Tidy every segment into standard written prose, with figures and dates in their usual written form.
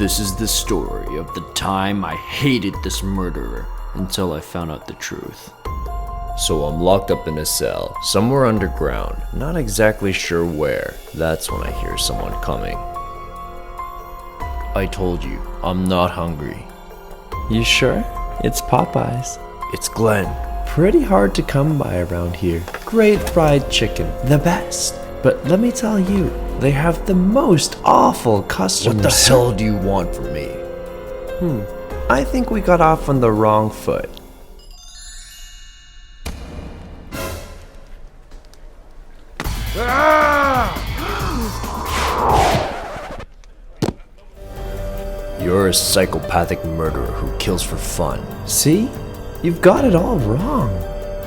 This is the story of the time I hated this murderer until I found out the truth. So I'm locked up in a cell, somewhere underground, not exactly sure where. That's when I hear someone coming. I told you, I'm not hungry. You sure? It's Popeyes. It's Glen. Pretty hard to come by around here. Great fried chicken, the best. But let me tell you, they have the most awful customer What the hell do you want from me? I think we got off on the wrong foot. You're a psychopathic murderer who kills for fun. See? You've got it all wrong.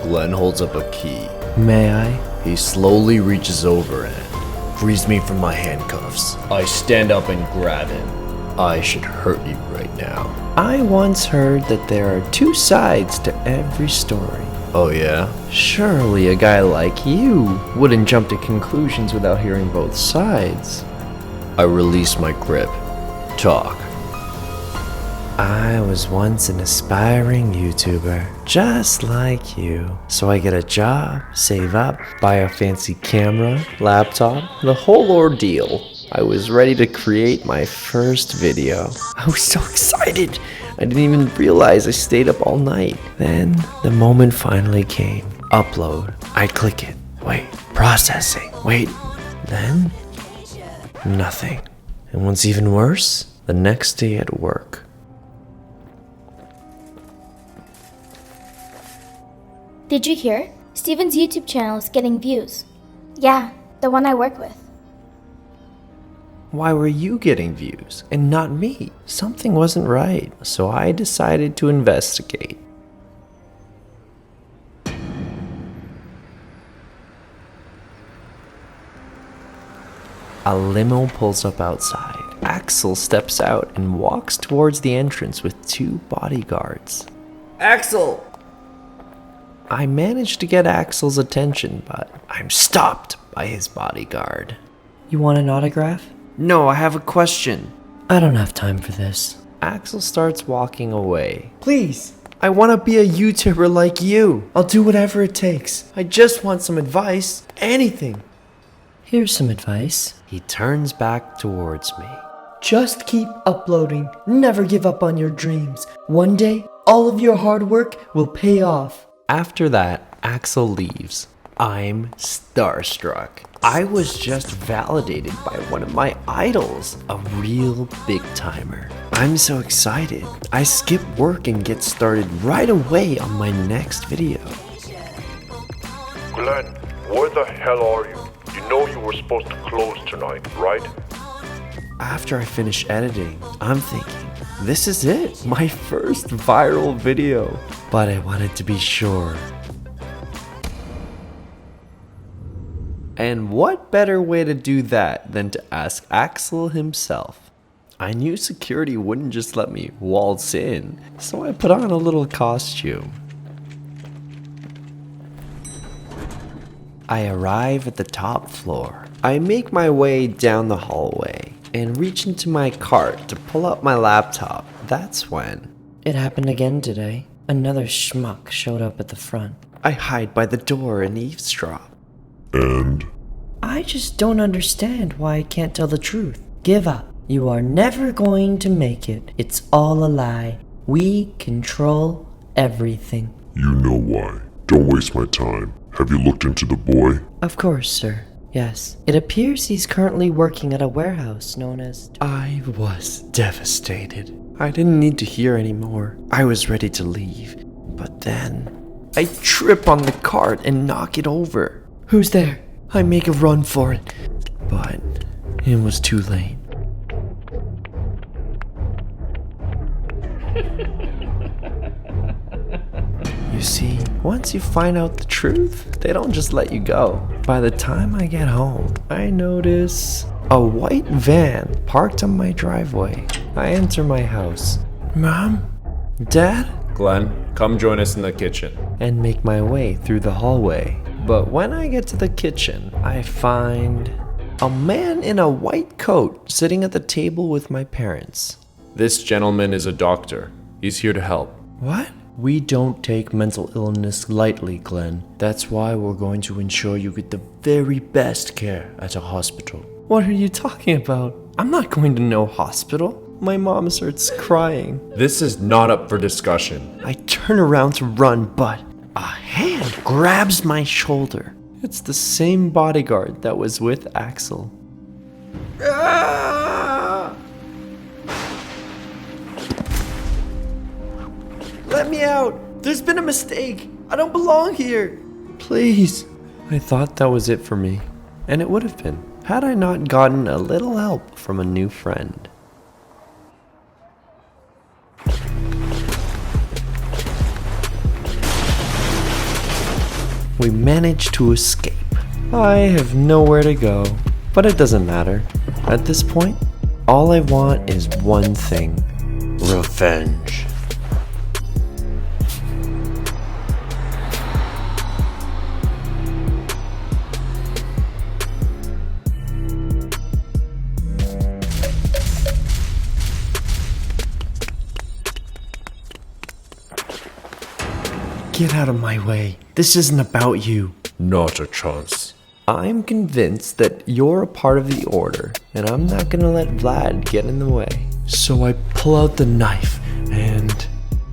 Glen holds up a key. May I? He slowly reaches over and frees me from my handcuffs. I stand up and grab him. I should hurt you right now. I once heard that there are two sides to every story. Oh yeah? Surely a guy like you wouldn't jump to conclusions without hearing both sides. I release my grip. Talk. I was once an aspiring YouTuber, just like you. So I get a job, save up, buy a fancy camera, laptop, the whole ordeal. I was ready to create my first video. I was so excited. I didn't even realize I stayed up all night. Then the moment finally came. Upload. I click it. Wait. Processing. Wait. Then nothing. And what's even worse, the next day at work. Did you hear? Steven's YouTube channel is getting views. Yeah, the one I work with. Why were you getting views and not me? Something wasn't right, so I decided to investigate. A limo pulls up outside. Axel steps out and walks towards the entrance with two bodyguards. Axel! I managed to get Axel's attention, but I'm stopped by his bodyguard. You want an autograph? No, I have a question. I don't have time for this. Axel starts walking away. Please, I want to be a YouTuber like you. I'll do whatever it takes. I just want some advice. Anything. Here's some advice. He turns back towards me. Just keep uploading. Never give up on your dreams. One day, all of your hard work will pay off. After that, Axel leaves. I'm starstruck. I was just validated by one of my idols, a real big timer. I'm so excited. I skip work and get started right away on my next video. Glen, where the hell are you? You know you were supposed to close tonight, right? After I finish editing, I'm thinking, this is it, my first viral video. But I wanted to be sure. And what better way to do that than to ask Axel himself? I knew security wouldn't just let me waltz in, so I put on a little costume. I arrive at the top floor. I make my way down the hallway and reach into my cart to pull out my laptop. That's when it happened again today. Another schmuck showed up at the front. I hide by the door and eavesdrop. And? I just don't understand why I can't tell the truth. Give up. You are never going to make it. It's all a lie. We control everything. You know why. Don't waste my time. Have you looked into the boy? Of course, sir. Yes. It appears he's currently working at a warehouse known as... I was devastated. I didn't need to hear anymore. I was ready to leave. But then I trip on the cart and knock it over. Who's there? I make a run for it. But it was too late. You see, once you find out the truth, they don't just let you go. By the time I get home, I notice a white van parked on my driveway. I enter my house. Mom? Dad? Glen, come join us in the kitchen. And make my way through the hallway. But when I get to the kitchen, I find a man in a white coat sitting at the table with my parents. This gentleman is a doctor. He's here to help. What? We don't take mental illness lightly, Glenn. That's why we're going to ensure you get the very best care at a hospital. What are you talking about? I'm not going to no hospital. My mom starts crying. This is not up for discussion. I turn around to run, but a hand grabs my shoulder. It's the same bodyguard that was with Axel. Let me out! There's been a mistake! I don't belong here! Please! I thought that was it for me. And it would have been, had I not gotten a little help from a new friend. We managed to escape. I have nowhere to go, but it doesn't matter. At this point, all I want is one thing: revenge. Get out of my way. This isn't about you. Not a chance. I'm convinced that you're a part of the order, and I'm not gonna let Vlad get in the way. So I pull out the knife, and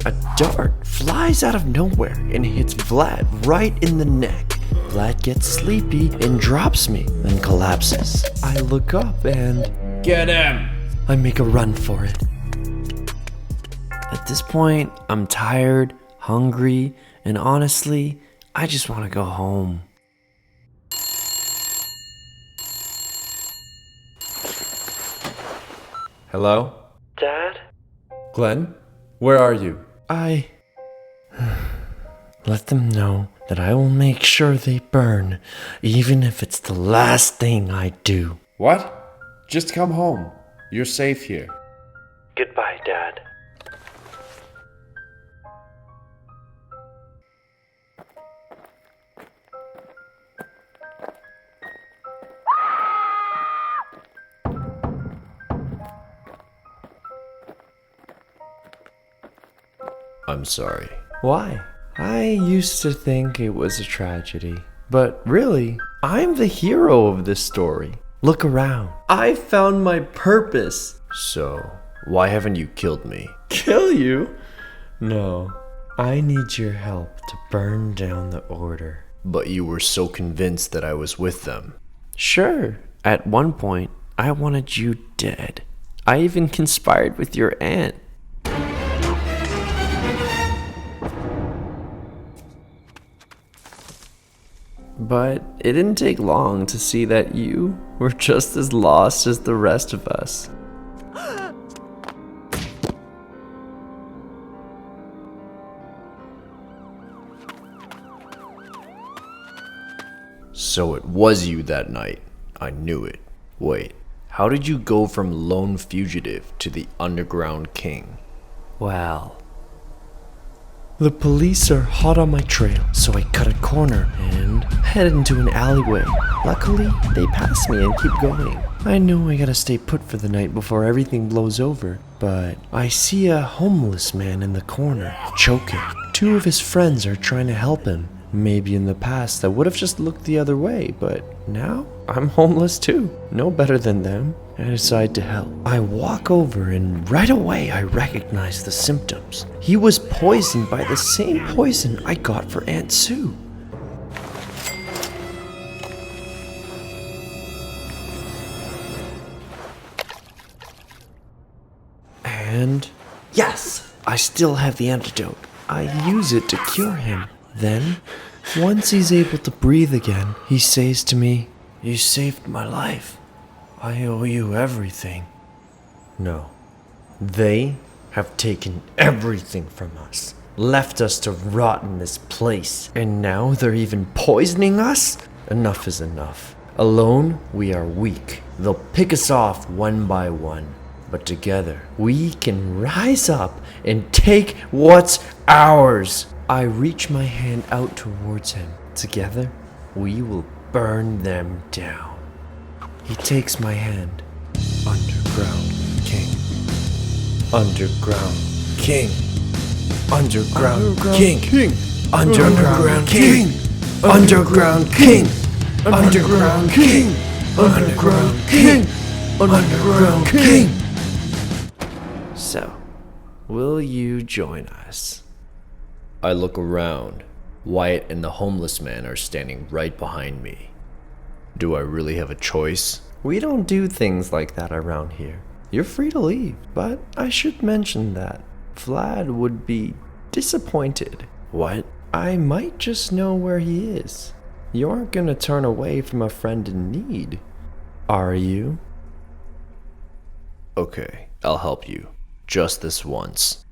a dart flies out of nowhere and hits Vlad right in the neck. Vlad gets sleepy and drops me, then collapses. I look up and... Get him! I make a run for it. At this point, I'm tired, hungry, and honestly, I just want to go home. Hello? Dad? Glenn? Where are you? Let them know that I will make sure they burn, even if it's the last thing I do. What? Just come home. You're safe here. Goodbye, Dad. I'm sorry. Why? I used to think it was a tragedy, but really, I'm the hero of this story. Look around. I found my purpose. So, why haven't you killed me? Kill you? No. I need your help to burn down the order. But you were so convinced that I was with them. Sure. At one point, I wanted you dead. I even conspired with your aunt. But it didn't take long to see that you were just as lost as the rest of us. So it was you that night. I knew it. Wait, how did you go from lone fugitive to the underground king? Well, the police are hot on my trail, so I cut a corner and head into an alleyway. Luckily, they pass me and keep going. I know I gotta stay put for the night before everything blows over, but I see a homeless man in the corner, choking. Two of his friends are trying to help him. Maybe in the past I would have just looked the other way, but now I'm homeless too. No better than them. I decide to help. I walk over and right away I recognize the symptoms. He was poisoned by the same poison I got for Aunt Sue. And yes, I still have the antidote. I use it to cure him. Then, once he's able to breathe again, he says to me, "You saved my life. I owe you everything." No, they have taken everything from us, left us to rot in this place, and now they're even poisoning us? Enough is enough. Alone, we are weak. They'll pick us off one by one, but together, we can rise up and take what's ours. I reach my hand out towards him. Together, we will burn them down. He takes my hand. Underground King. Underground King. Underground King. Underground King. Underground King. Underground King. Underground King. Underground King. So, will you join us? I look around. Wyatt and the homeless man are standing right behind me. Do I really have a choice? We don't do things like that around here. You're free to leave, but I should mention that Vlad would be disappointed. What? I might just know where he is. You aren't gonna turn away from a friend in need, are you? Okay, I'll help you. Just this once.